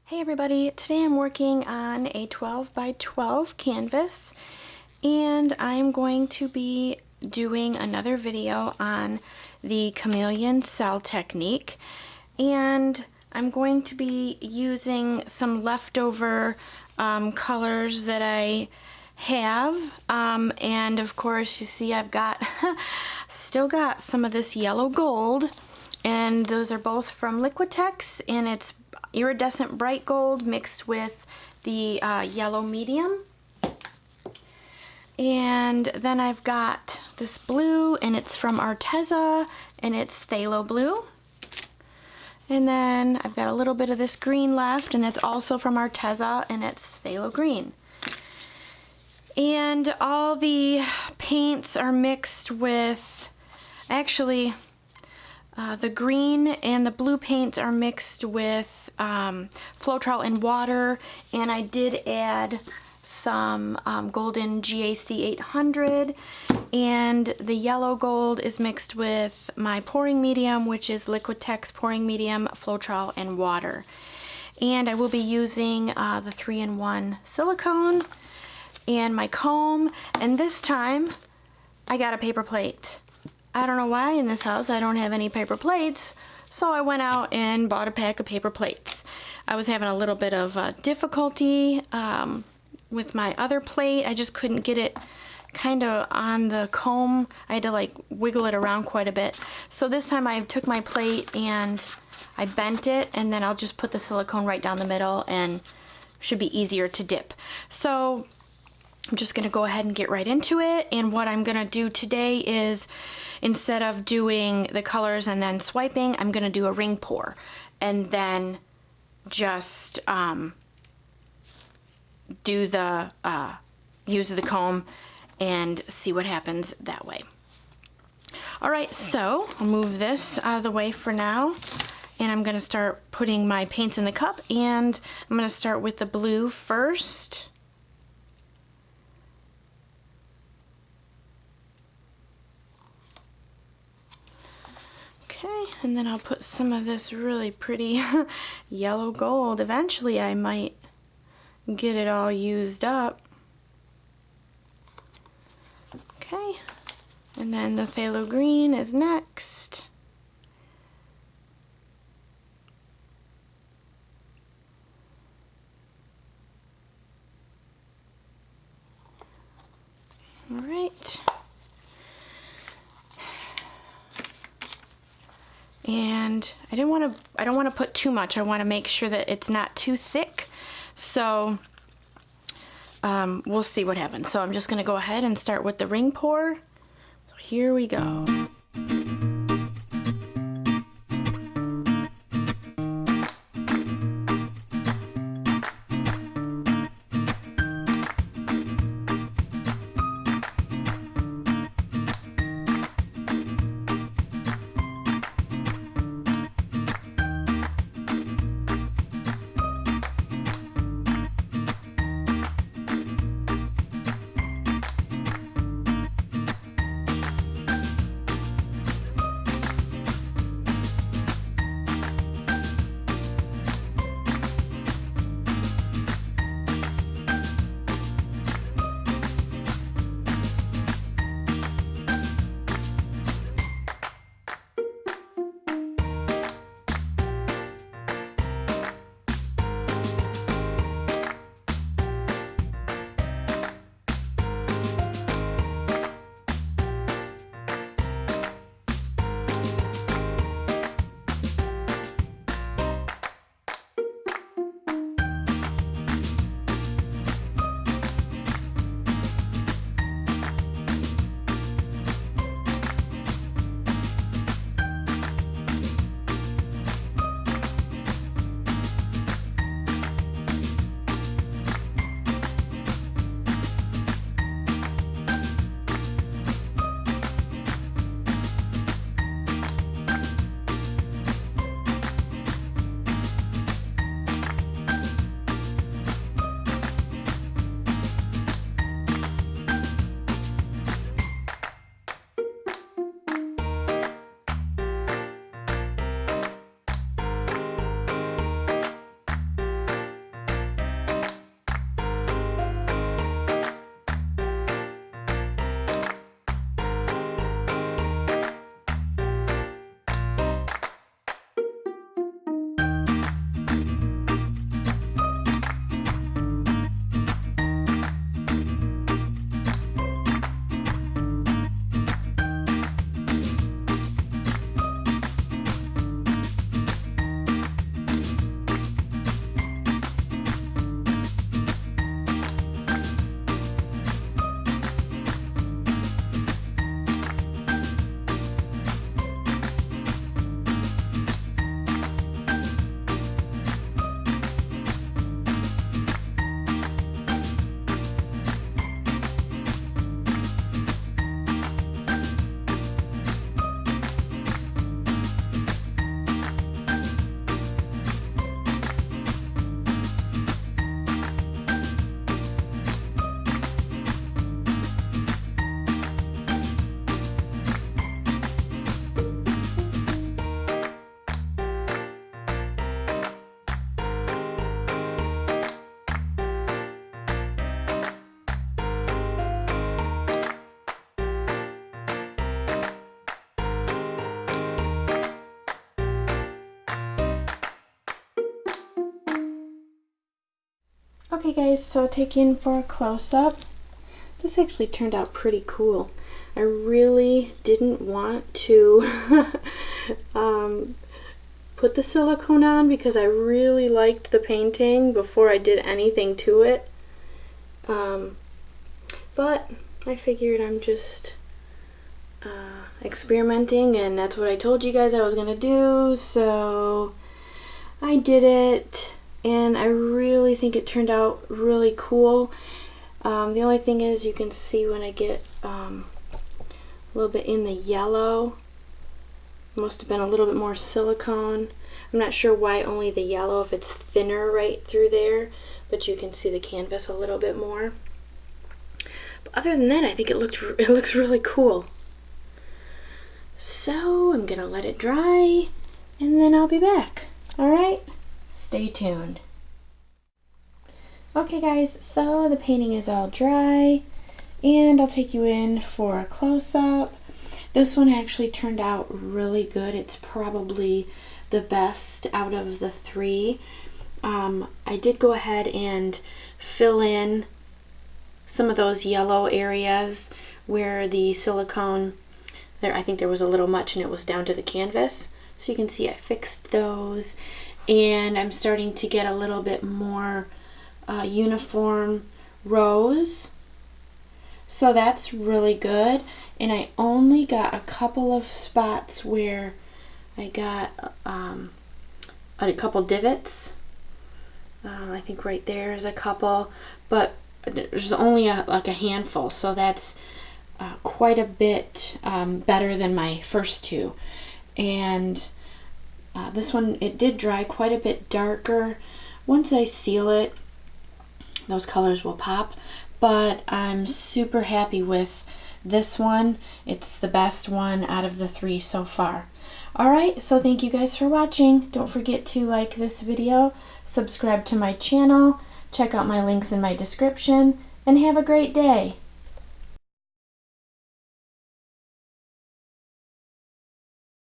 Hey everybody, today I'm working on a 12 by 12 canvas and I'm going to be doing another video on the Chameleon cell technique, and I'm going to be using some leftover colors that I have, and of course you see I've got still got some of this yellow gold, and those are both from Liquitex, and it's iridescent bright gold mixed with the yellow medium. And then I've got this blue, and it's from Arteza, and it's phthalo blue. And then I've got a little bit of this green left, and it's also from Arteza, and it's phthalo green. And all the paints are mixed with, actually, the green and the blue paints are mixed with Floetrol and water, and I did add some golden GAC 800, and the yellow gold is mixed with my pouring medium, which is Liquitex pouring medium, Floetrol, and water. And I will be using the 3-in-1 silicone and my comb, and this time I got a paper plate. I don't know why in this house I don't have any paper plates, so I went out and bought a pack of paper plates. I was having a little bit of difficulty with my other plate. I just couldn't get it kind of on the comb. I had to like wiggle it around quite a bit. So this time I took my plate and I bent it, and then I'll just put the silicone right down the middle, and should be easier to dip. So I'm just gonna go ahead and get right into it. And what I'm gonna do today is, instead of doing the colors and then swiping, I'm gonna do a ring pour and then just do the use the comb and see what happens that way. All right, so I'll move this out of the way for now, and I'm gonna start putting my paints in the cup, and I'm gonna start with the blue first. Okay, and then I'll put some of this really pretty yellow gold. Eventually I might get it all used up. Okay, and then the phthalo green is next. All right. And I don't want to put too much. I want to make sure that it's not too thick. So we'll see what happens. So I'm just going to go ahead and start with the ring pour. So here we go. Okay guys, so I'll take you in for a close-up. This actually turned out pretty cool. I really didn't want to put the silicone on because I really liked the painting before I did anything to it. But I figured I'm just experimenting, and that's what I told you guys I was gonna do, so I did it, and I really think it turned out really cool. The only thing is you can see when I get a little bit in the yellow, must have been a little bit more silicone. I'm not sure why only the yellow, if it's thinner right through there, but you can see the canvas a little bit more. But other than that, I think it looks really cool. So I'm gonna let it dry and then I'll be back. Alright? Stay tuned. Okay guys, so the painting is all dry and I'll take you in for a close-up. This one actually turned out really good. It's probably the best out of the three. I did go ahead and fill in some of those yellow areas where the silicone, I think there was a little much and it was down to the canvas. So you can see I fixed those, and I'm starting to get a little bit more uniform rows. So that's really good. And I only got a couple of spots where I got a couple divots. I think right there is a couple, but there's only like a handful, so that's quite a bit better than my first two. And this one, it did dry quite a bit darker. Once I seal it, those colors will pop, but I'm super happy with this one. It's the best one out of the three so far. Alright, so thank you guys for watching. Don't forget to like this video, subscribe to my channel, check out my links in my description, and have a great day.